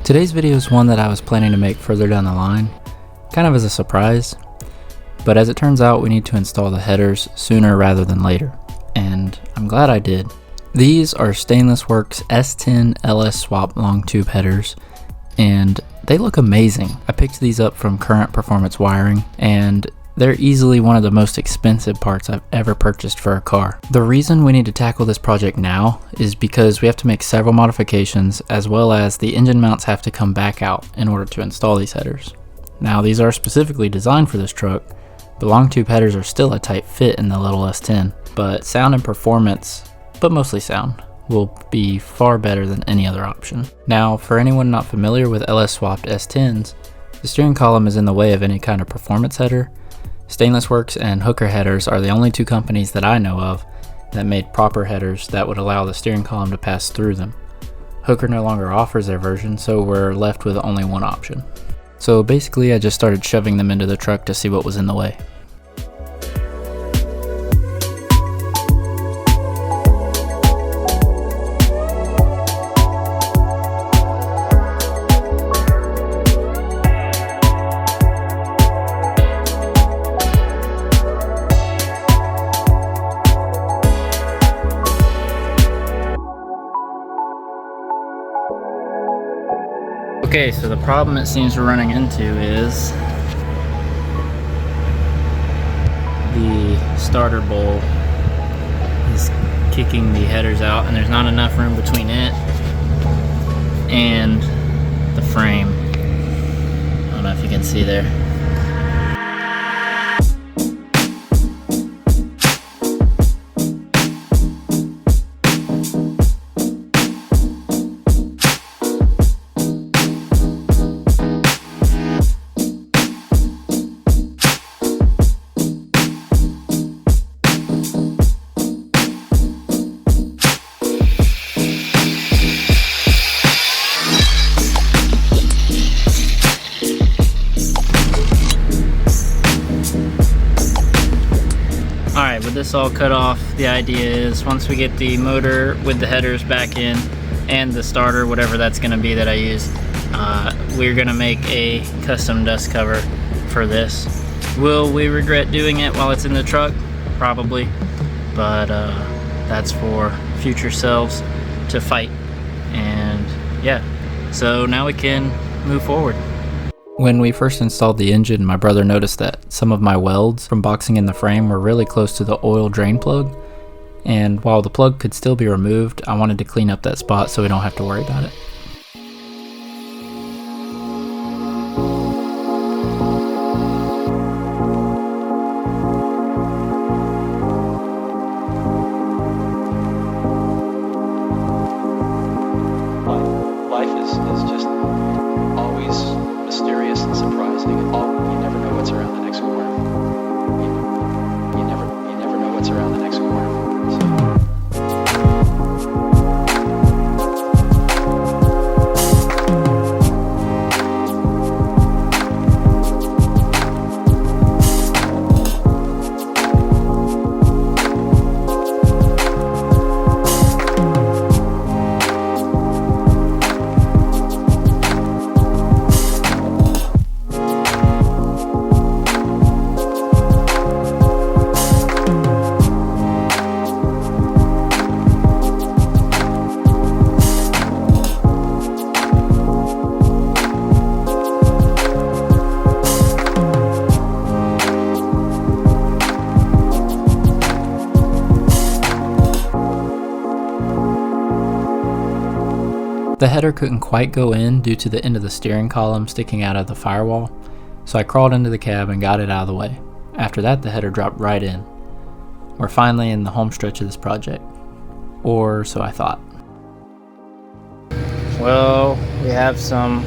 Today's video is one that I was planning to make further down the line, kind of as a surprise, but as it turns out we need to install the headers sooner rather than later, and I'm glad I did. These are Stainless Works S10 LS swap long tube headers, and they look amazing. I picked these up from Current Performance Wiring, and they're easily one of the most expensive parts I've ever purchased for a car. The reason we need to tackle this project now is because we have to make several modifications, as well as the engine mounts have to come back out in order to install these headers. Now these are specifically designed for this truck. The long tube headers are still a tight fit in the little S10, but sound and performance, but mostly sound, will be far better than any other option. Now for anyone not familiar with LS swapped S10s, the steering column is in the way of any kind of performance header. Stainless Works and Hooker headers are the only two companies that I know of that made proper headers that would allow the steering column to pass through them. Hooker no longer offers their version, so we're left with only one option. So basically I just started shoving them into the truck to see what was in the way. Okay, so the problem it seems we're running into is the starter bowl is kicking the headers out, and there's not enough room between it and the frame. I don't know if you can see there. Alright, with this all cut off, the idea is once we get the motor with the headers back in and the starter, whatever that's going to be that I use, we're going to make a custom dust cover for this. Will we regret doing it while it's in the truck? Probably, but that's for future selves to fight. And yeah, so now we can move forward. When we first installed the engine, my brother noticed that some of my welds from boxing in the frame were really close to the oil drain plug, and while the plug could still be removed, I wanted to clean up that spot so we don't have to worry about it. Life is just always mysterious and surprising. You never know what's around the next corner. You never know what's around the next corner. The header couldn't quite go in due to the end of the steering column sticking out of the firewall, so I crawled into the cab and got it out of the way. After that, the header dropped right in. We're finally in the home stretch of this project. Or so I thought. Well, we have some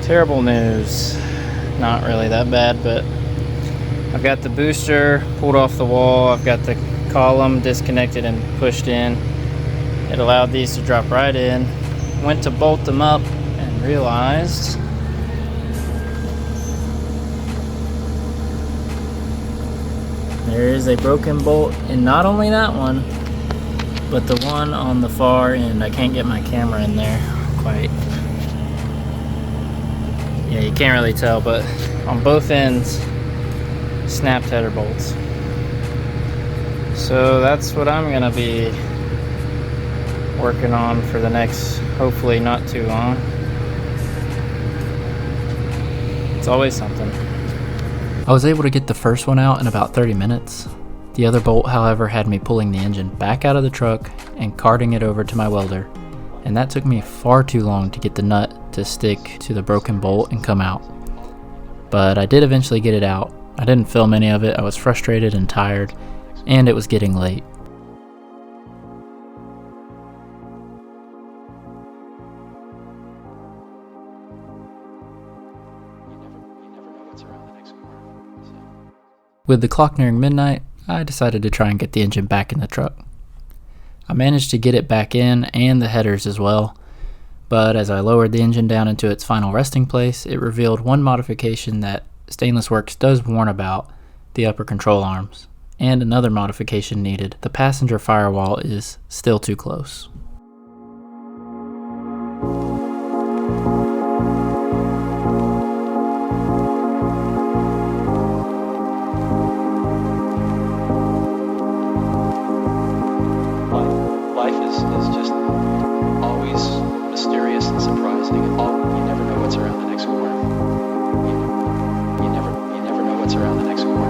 terrible news. Not really that bad, but I've got the booster pulled off the wall. I've got the column disconnected and pushed in. It allowed these to drop right in. Went to bolt them up and realized there is a broken bolt in not only that one, but the one on the far end. I can't get my camera in there quite. Yeah, you can't really tell, but on both ends, snapped header bolts. So that's what I'm gonna be working on for the next, hopefully not too long. It's always something. I was able to get the first one out in about 30 minutes. The other bolt, however, had me pulling the engine back out of the truck and carting it over to my welder, and that took me far too long to get the nut to stick to the broken bolt and come out. But I did eventually get it out. I didn't film any of it. I was frustrated and tired, and it was getting late. With the clock nearing midnight, I decided to try and get the engine back in the truck. I managed to get it back in and the headers as well, but as I lowered the engine down into its final resting place, it revealed one modification that Stainless Works does warn about: the upper control arms, and another modification needed. The passenger firewall is still too close. Life is just always mysterious and surprising. You never know what's around the next corner. You never know what's around the next corner.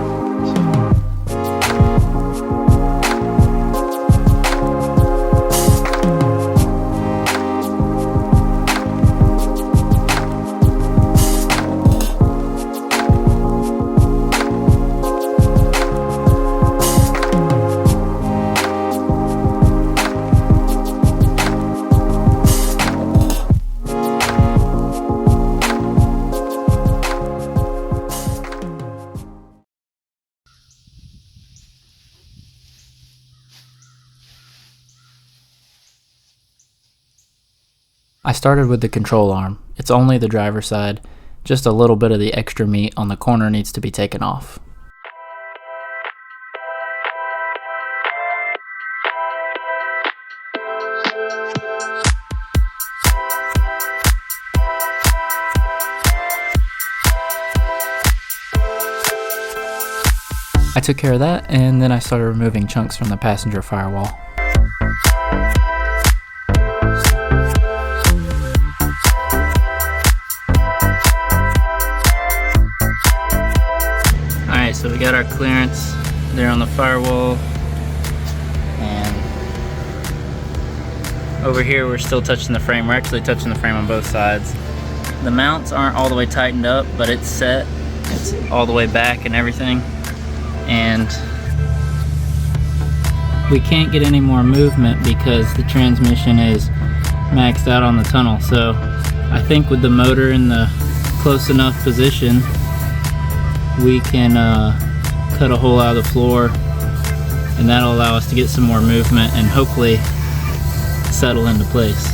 I started with the control arm. It's only the driver's side. Just a little bit of the extra meat on the corner needs to be taken off. I took care of that, and then I started removing chunks from the passenger firewall. Alright, so we got our clearance there on the firewall, and over here we're still touching the frame. We're actually touching the frame on both sides. The mounts aren't all the way tightened up, but it's set. It's all the way back and everything. And we can't get any more movement because the transmission is maxed out on the tunnel. So I think with the motor in the close enough position, we can cut a hole out of the floor, and that'll allow us to get some more movement and hopefully settle into place.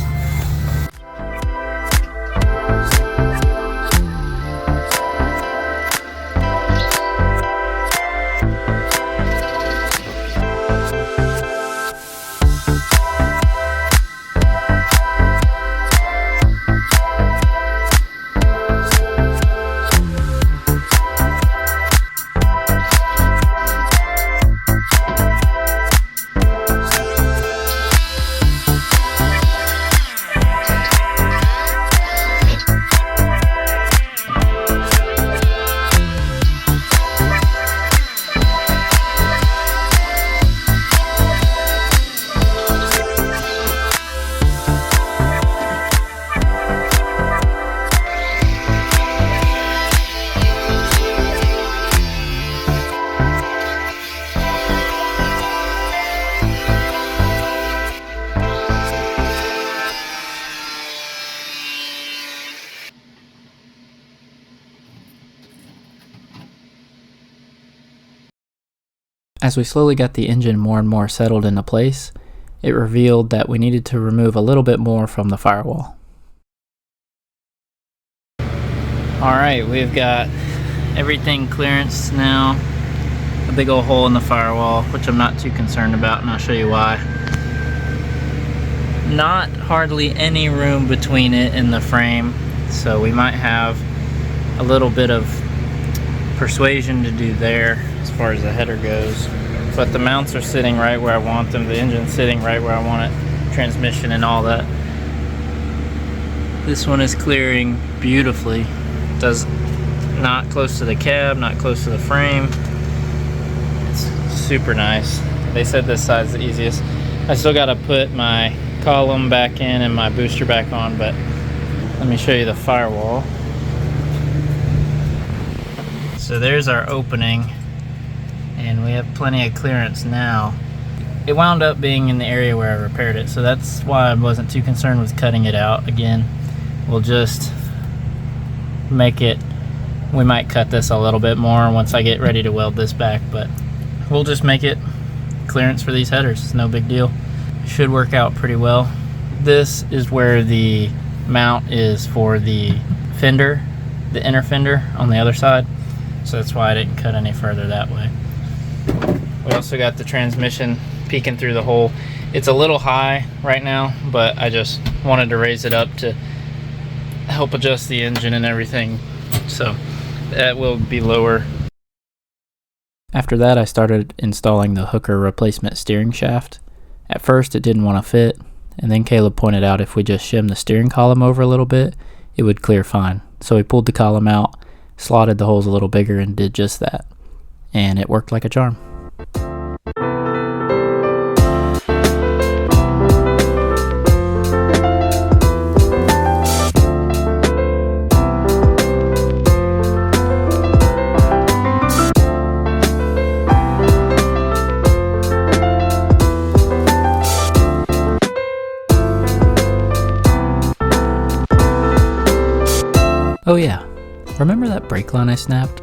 As we slowly got the engine more and more settled into place, it revealed that we needed to remove a little bit more from the firewall. Alright, we've got everything clearanced now. A big old hole in the firewall, which I'm not too concerned about, and I'll show you why. not hardly any room between it and the frame, so we might have a little bit of persuasion to do there as far as the header goes. But the mounts are sitting right where I want them, the engine's sitting right where I want it, transmission and all that. This one is clearing beautifully. Does not close to the cab, not close to the frame. It's super nice. They said this side's the easiest. I still got to put my column back in and my booster back on, but let me show you the firewall. So there's our opening, and we have plenty of clearance now. It wound up being in the area where I repaired it, so that's why I wasn't too concerned with cutting it out. Again, we'll just make it, we might cut this a little bit more once I get ready to weld this back, but we'll just make it clearance for these headers. It's no big deal. Should work out pretty well. This is where the mount is for the fender, the inner fender on the other side, so that's why I didn't cut any further that way. We also got the transmission peeking through the hole. It's a little high right now, but I just wanted to raise it up to help adjust the engine and everything, so that will be lower. After that, I started installing the hooker replacement steering shaft. At first it didn't want to fit, and then Caleb pointed out if we just shim the steering column over a little bit, it would clear fine. So we pulled the column out, slotted the holes a little bigger, and did just that. And it worked like a charm. Oh yeah, remember that brake line I snapped?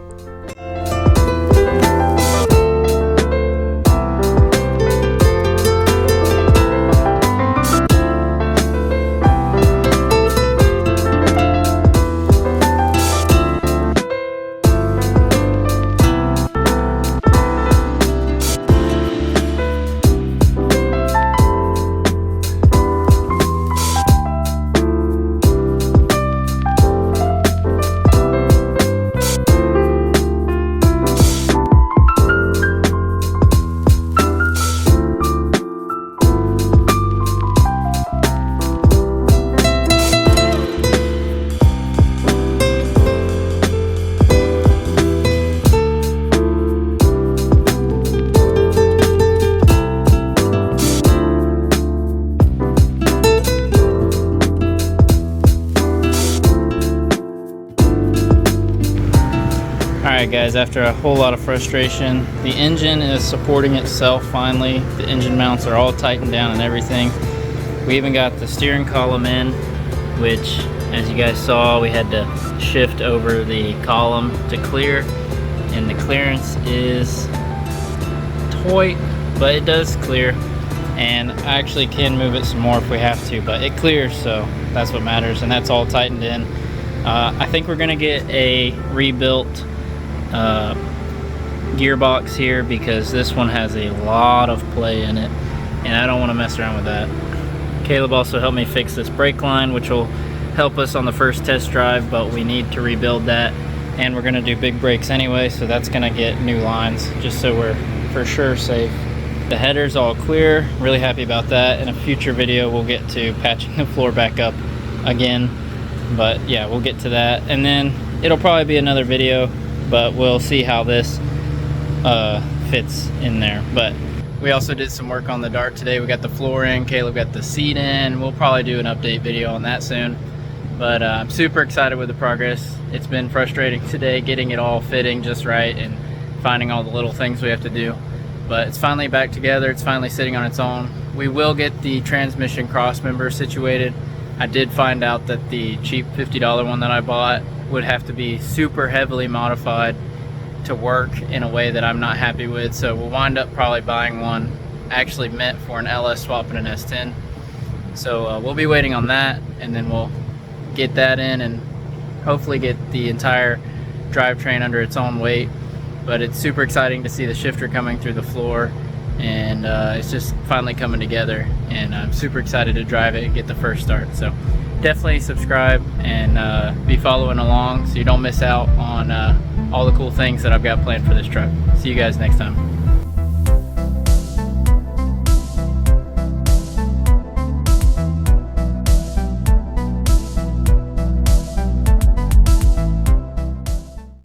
Alright guys, after a whole lot of frustration, the engine is supporting itself finally. The engine mounts are all tightened down and everything. We even got the steering column in, which as you guys saw, we had to shift over the column to clear, and the clearance is tight, but it does clear, and I actually can move it some more if we have to, but it clears, so that's what matters, and that's all tightened in. I think we're gonna get a rebuilt gearbox here because this one has a lot of play in it, and I don't want to mess around with that. Caleb also helped me fix this brake line, which will help us on the first test drive, but we need to rebuild that, and we're going to do big brakes anyway, so that's going to get new lines just so we're for sure safe. The header's all clear, really happy about that. In a future video we'll get to patching the floor back up again, but yeah, we'll get to that, and then it'll probably be another video, but we'll see how this fits in there. But we also did some work on the Dart today. We got the floor in, Caleb got the seat in. We'll probably do an update video on that soon, but I'm super excited with the progress. It's been frustrating today getting it all fitting just right and finding all the little things we have to do, but it's finally back together. It's finally sitting on its own. We will get the transmission cross member situated. I did find out that the cheap $50 one that I bought would have to be super heavily modified to work in a way that I'm not happy with, so we'll wind up probably buying one actually meant for an LS swap and an S10. So we'll be waiting on that, and then we'll get that in and hopefully get the entire drivetrain under its own weight. But it's super exciting to see the shifter coming through the floor, and it's just finally coming together, and I'm super excited to drive it and get the first start. So definitely subscribe and be following along so you don't miss out on all the cool things that I've got planned for this truck. See you guys next time.